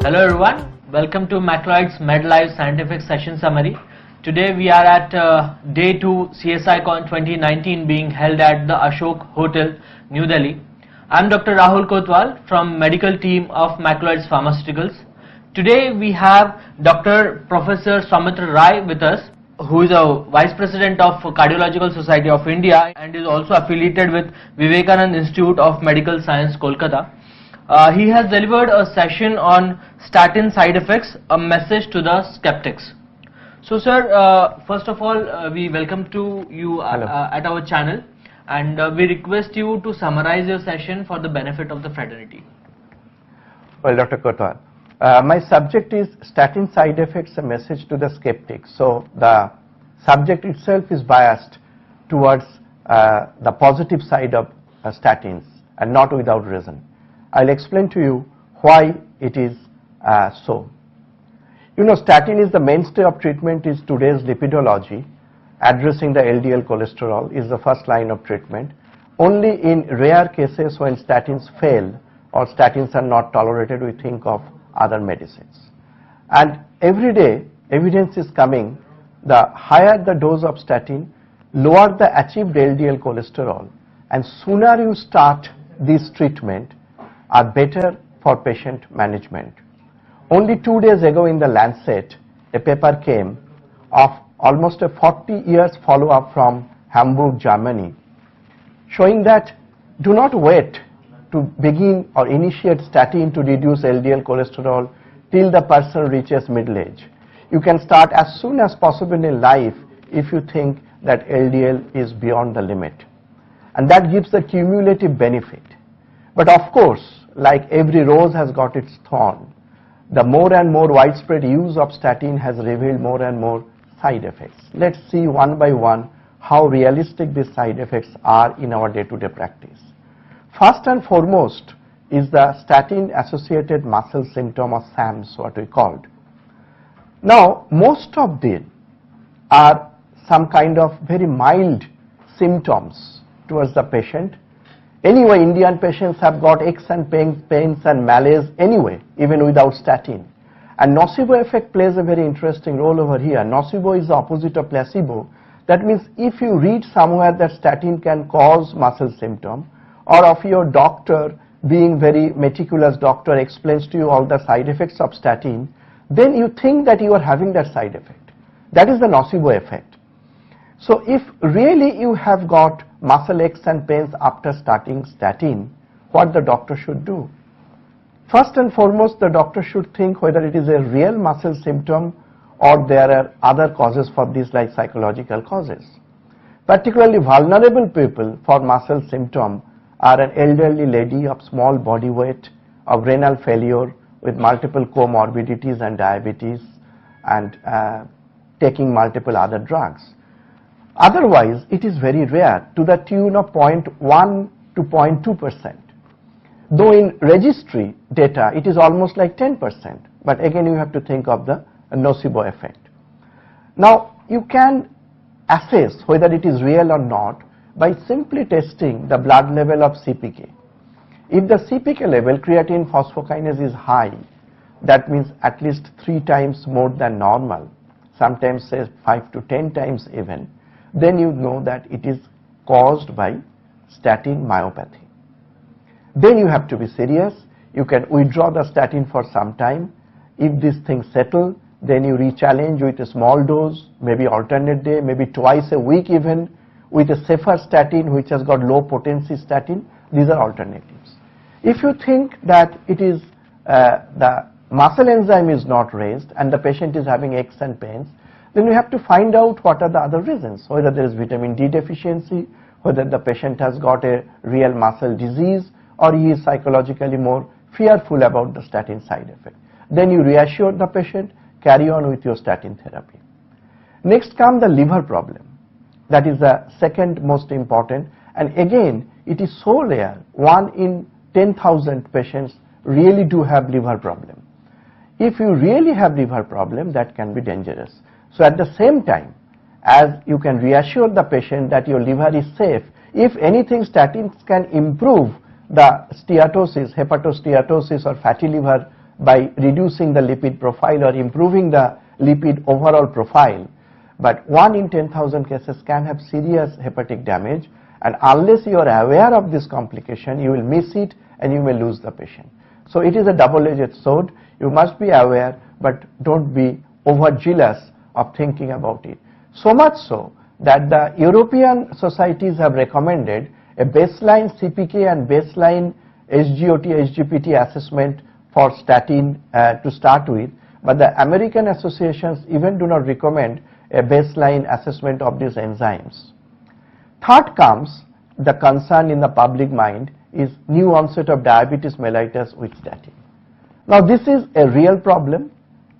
Hello everyone, welcome to Medlive's Medlive Scientific Session Summary. Today we are at Day 2 CSICON 2019 being held at the Ashok Hotel, New Delhi. I am Dr. Rahul Kotwal from medical team of Macleods Pharmaceuticals. Today we have Dr. Professor Saumitra Rai with us, who is a Vice President of Cardiological Society of India and is also affiliated with Vivekananda Institute of Medical Science, Kolkata. He has delivered a session on statin side effects, a message to the skeptics. So sir, first of all, we welcome to you at our channel, and we request you to summarize your session for the benefit of the fraternity. Well, Dr. Kotwal, my subject is statin side effects, a message to the skeptics. So the subject itself is biased towards the positive side of statins, and not without reason. I'll explain to you why it is so. You know, statin is the mainstay of treatment in today's lipidology. Addressing the LDL cholesterol is the first line of treatment. Only in rare cases when statins fail or statins are not tolerated, we think of other medicines. And every day evidence is coming, the higher the dose of statin, lower the achieved LDL cholesterol, and sooner you start this treatment are better for patient management. Only 2 days ago in the Lancet, a paper came of almost a 40 years follow-up from Hamburg, Germany, showing that do not wait to begin or initiate statin to reduce LDL cholesterol till the person reaches middle age. You can start as soon as possible in life if you think that LDL is beyond the limit. And that gives a cumulative benefit. But of course, like every rose has got its thorn, the more and more widespread use of statin has revealed more and more side effects. Let's see one by one how realistic these side effects are in our day-to-day practice. First and foremost is the statin-associated muscle symptom, or SAMS, what we called. Now, most of them are some kind of very mild symptoms towards the patient. Anyway, Indian patients have got aches and pains and malaise anyway, even without statin. And nocebo effect plays a very interesting role over here. Nocebo is the opposite of placebo. That means if you read somewhere that statin can cause muscle symptom, or if your doctor, being very meticulous doctor, explains to you all the side effects of statin, then you think that you are having that side effect. That is the nocebo effect. So if really you have got muscle aches and pains after starting statin, what the doctor should do? First and foremost, the doctor should think whether it is a real muscle symptom or there are other causes for this, like psychological causes. Particularly vulnerable people for muscle symptom are an elderly lady of small body weight, of renal failure with multiple comorbidities and diabetes, and taking multiple other drugs. Otherwise, it is very rare, to the tune of 0.1 to 0.2%. Though in registry data, it is almost like 10%. But again, you have to think of the nocebo effect. Now, you can assess whether it is real or not by simply testing the blood level of CPK. If the CPK level, creatine phosphokinase, is high, that means at least 3 times more than normal, sometimes say 5 to 10 times even, then you know that it is caused by statin myopathy. Then you have to be serious. You can withdraw the statin for some time. If these things settle, then you re-challenge with a small dose, maybe alternate day, maybe twice a week even, with a safer statin which has got low potency statin. These are alternatives. If you think that it is the muscle enzyme is not raised and the patient is having aches and pains, then we have to find out what are the other reasons, whether there is vitamin D deficiency, whether the patient has got a real muscle disease, or he is psychologically more fearful about the statin side effect. Then you reassure the patient, carry on with your statin therapy. Next comes the liver problem. That is the second most important, and again it is so rare, 1 in 10,000 patients really do have liver problem. If you really have liver problem, that can be dangerous. So at the same time, as you can reassure the patient that your liver is safe, if anything, statins can improve the steatosis, hepatosteatosis or fatty liver by reducing the lipid profile or improving the lipid overall profile, but 1 in 10,000 cases can have serious hepatic damage, and unless you are aware of this complication, you will miss it and you may lose the patient. So it is a double-edged sword. You must be aware, but don't be overzealous of thinking about it. So much so that the European societies have recommended a baseline CPK and baseline SGOT, SGPT assessment for statin to start with, but the American associations even do not recommend a baseline assessment of these enzymes. Third comes the concern in the public mind is new onset of diabetes mellitus with statin. Now this is a real problem,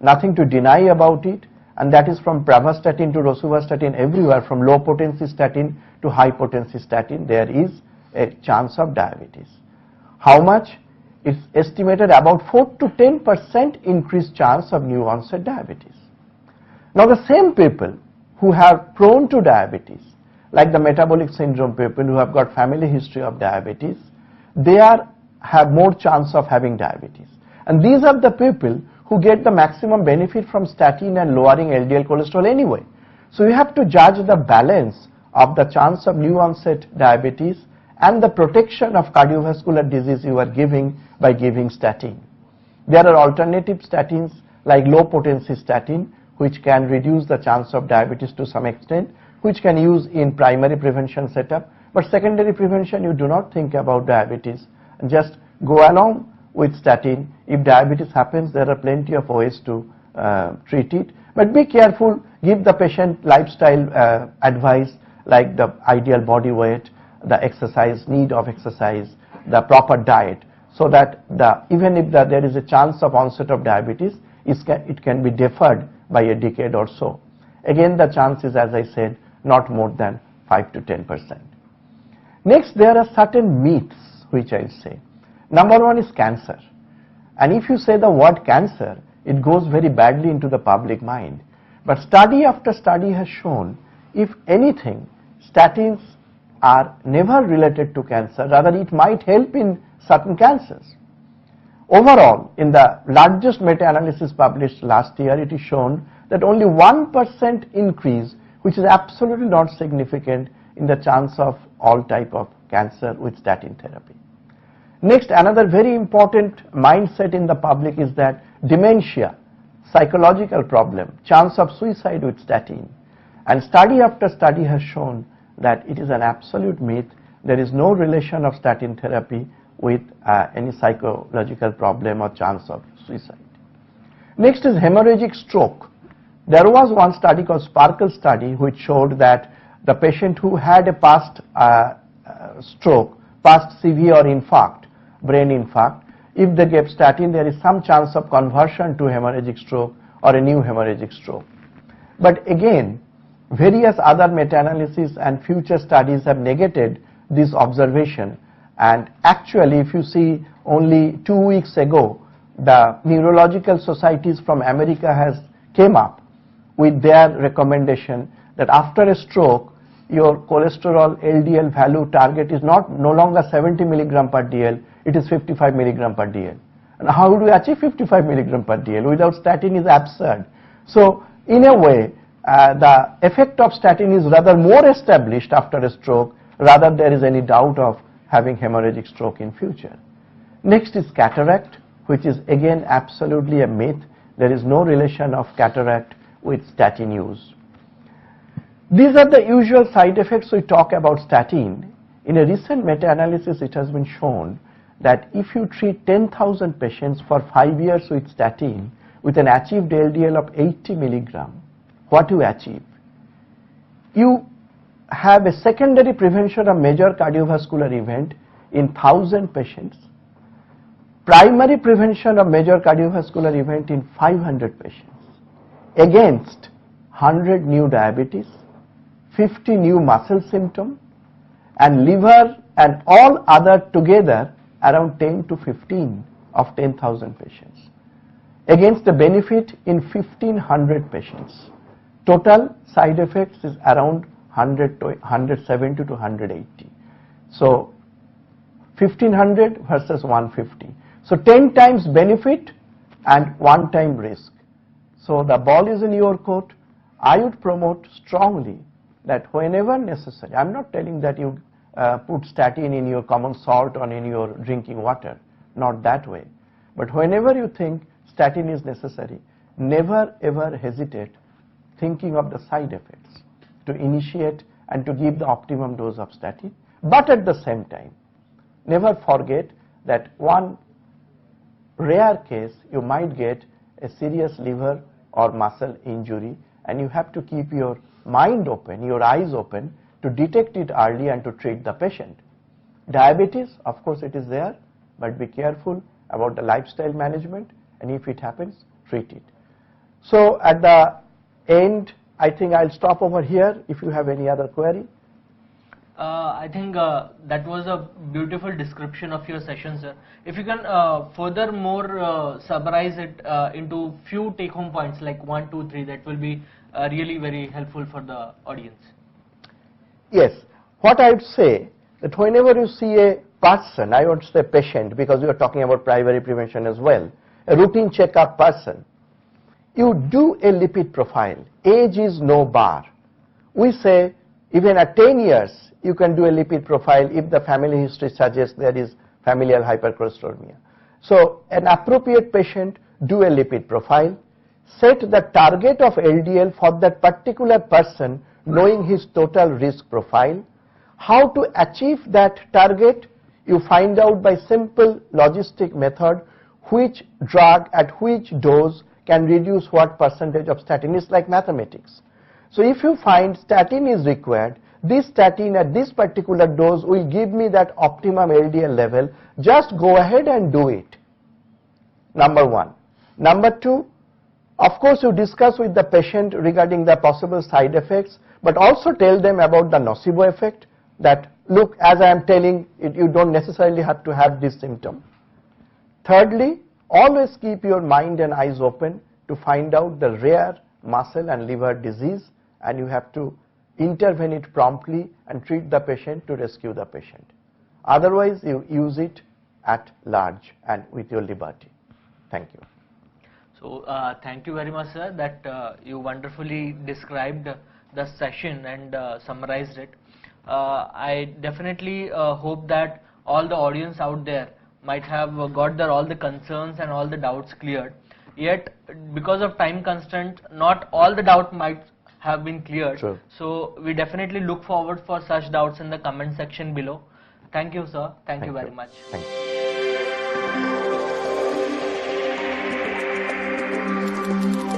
nothing to deny about it, and that is from pravastatin to rosuvastatin, everywhere from low potency statin to high potency statin there is a chance of diabetes. How much? It's estimated about 4 to 10% increased chance of new onset diabetes. Now the same people who have prone to diabetes, like the metabolic syndrome people who have got family history of diabetes, they have more chance of having diabetes. And these are the people who get the maximum benefit from statin and lowering LDL cholesterol anyway. So you have to judge the balance of the chance of new onset diabetes and the protection of cardiovascular disease you are giving by giving statin. There are alternative statins like low potency statin which can reduce the chance of diabetes to some extent, which can use in primary prevention setup, but secondary prevention you do not think about diabetes and just go along with statin. If diabetes happens, there are plenty of ways to treat it, but be careful, give the patient lifestyle advice like the ideal body weight, the exercise, need of exercise, the proper diet, so that even if there is a chance of onset of diabetes, it can be deferred by a decade or so. Again, the chance is, as I said, not more than 5 to 10%. Next, there are certain myths which I'll say. Number one is cancer. And if you say the word cancer, it goes very badly into the public mind. But study after study has shown, if anything, statins are never related to cancer, rather it might help in certain cancers. Overall, in the largest meta-analysis published last year, it is shown that only 1% increase, which is absolutely not significant in the chance of all type of cancer with statin therapy. Next, another very important mindset in the public is that dementia, psychological problem, chance of suicide with statin. And study after study has shown that it is an absolute myth. There is no relation of statin therapy with any psychological problem or chance of suicide. Next is hemorrhagic stroke. There was one study called Sparkle study which showed that the patient who had a past stroke, past severe infarct, brain infarct, if they gave statin, there is some chance of conversion to hemorrhagic stroke or a new hemorrhagic stroke. But again, various other meta-analyses and future studies have negated this observation. And actually, if you see, only 2 weeks ago, the neurological societies from America has came up with their recommendation that after a stroke, your cholesterol LDL value target is no longer 70 milligram per DL, it is 55 milligram per DL. And how do we achieve 55 milligram per DL? Without statin is absurd. So in a way, the effect of statin is rather more established after a stroke, rather there is any doubt of having hemorrhagic stroke in future. Next is cataract, which is again absolutely a myth. There is no relation of cataract with statin use. These are the usual side effects we talk about statin. In a recent meta-analysis, it has been shown that if you treat 10,000 patients for 5 years with statin with an achieved LDL of 80 milligram, what you achieve? You have a secondary prevention of major cardiovascular event in 1,000 patients, primary prevention of major cardiovascular event in 500 patients, against 100 new diabetes, 50 new muscle symptom, and liver and all other together around 10 to 15 of 10,000 patients, against the benefit in 1,500 patients. Total side effects is around 170 to 180. So 1,500 versus 150. So 10 times benefit, and one-time risk. So the ball is in your court. I would promote strongly that whenever necessary, I'm not telling that you put statin in your common salt or in your drinking water, not that way. But whenever you think statin is necessary, never ever hesitate thinking of the side effects to initiate and to give the optimum dose of statin. But at the same time, never forget that one rare case you might get a serious liver or muscle injury, and you have to keep your mind open, your eyes open to detect it early and to treat the patient. Diabetes, of course it is there, but be careful about the lifestyle management, and if it happens, treat it. So at the end, I think I'll stop over here if you have any other query. I think that was a beautiful description of your session, sir. If you can furthermore summarize it into few take-home points like 1, 2, 3, that will be really very helpful for the audience. Yes, what I would say that whenever you see a person, I won't say patient because we are talking about primary prevention as well, a routine checkup person, you do a lipid profile. Age is no bar. We say even at 10 years, you can do a lipid profile if the family history suggests there is familial hypercholesterolemia. So an appropriate patient, do a lipid profile, set the target of LDL for that particular person knowing his total risk profile. How to achieve that target? You find out by simple logistic method which drug at which dose can reduce what percentage of statin. It's like mathematics. So if you find statin is required, this statin at this particular dose will give me that optimum LDL level, just go ahead and do it. Number one. Number two, of course you discuss with the patient regarding the possible side effects, but also tell them about the nocebo effect, that look, as I am telling it, you don't necessarily have to have this symptom. Thirdly, always keep your mind and eyes open to find out the rare muscle and liver disease, and you have to intervene it promptly and treat the patient to rescue the patient. Otherwise, you use it at large and with your liberty. Thank you. So thank you very much, sir, that you wonderfully described the session and summarized it. I definitely hope that all the audience out there might have got all the concerns and all the doubts cleared. Yet, because of time constraint, not all the doubt might have been cleared. Sure. So we definitely look forward for such doubts in the comment section below. Thank you, sir. Thank you very much. Thank you.